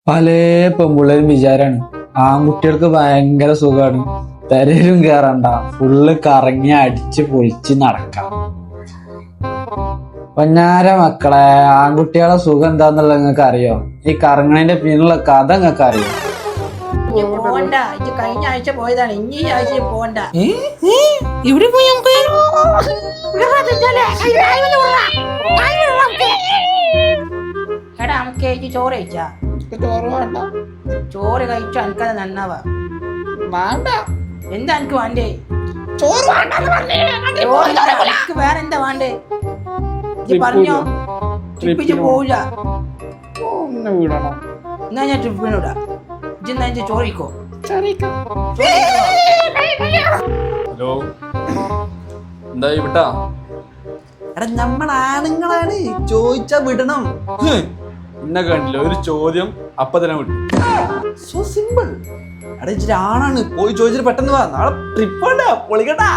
പല പെമ്പിള്ളേരും വിചാരാണ് ആൺകുട്ടികൾക്ക് ഭയങ്കര സുഖാണ്, പെരയിലും കേറണ്ട, ഫുള്ള് കറങ്ങി അടിച്ച് പൊളിച്ച് നടക്കാം. പൊന്നാര മക്കളെ, ആൺകുട്ടികളെ സുഖം എന്താന്നുള്ളത് നിങ്ങൾക്ക് അറിയോ? ഈ കറങ്ങണതിന്റെ പിന്നിലുള്ള കഥ നിങ്ങൾക്ക് അറിയോ? പോണ്ട, ഇത് കഴിഞ്ഞ ആഴ്ച പോയതാണ്, ഇനി ഈ ആഴ്ച പോണ്ട. ഇവിടെ പോയി നമുക്ക് എടാ നമുക്ക് ഈ ചോറ് കഴിച്ചാ ചോറ് വേണ്ട ചോറ് കഴിച്ചു എനിക്കത് നന്നാവാ. വേണ്ട എന്താ എനിക്ക് വേണ്ടേ? ചോറ് വേണ്ട എനിക്ക് വേറെ എന്താ വേണ്ടേ? ഇത് പറഞ്ഞോ. ട്രിപ്പിച്ച് പോവില്ല. വിടണം. എന്നാ ഞാൻ ട്രിപ്പിന് വിടാം. ഇജ്ജെന്നാ എനിക്ക് ചോറിക്കോ. ഹലോ, എന്തായി വിട്ടാ? എടാ നമ്മൾ ആണുങ്ങളാണ്, ചോദിച്ചാ വിടണം. ഇന്നെ കണ്ടില്ല, ഒരു ചോദ്യം അപ്പൊ തന്നെ വിട്ടു. So simple. എടാ ഇച്ചിരി ആണാണ്, പോയി ചോദിച്ചിട്ട് പെട്ടെന്ന് വാ, നാളെ ട്രിപ്പ് വേണ്ട, പൊളിക്കട്ടാ.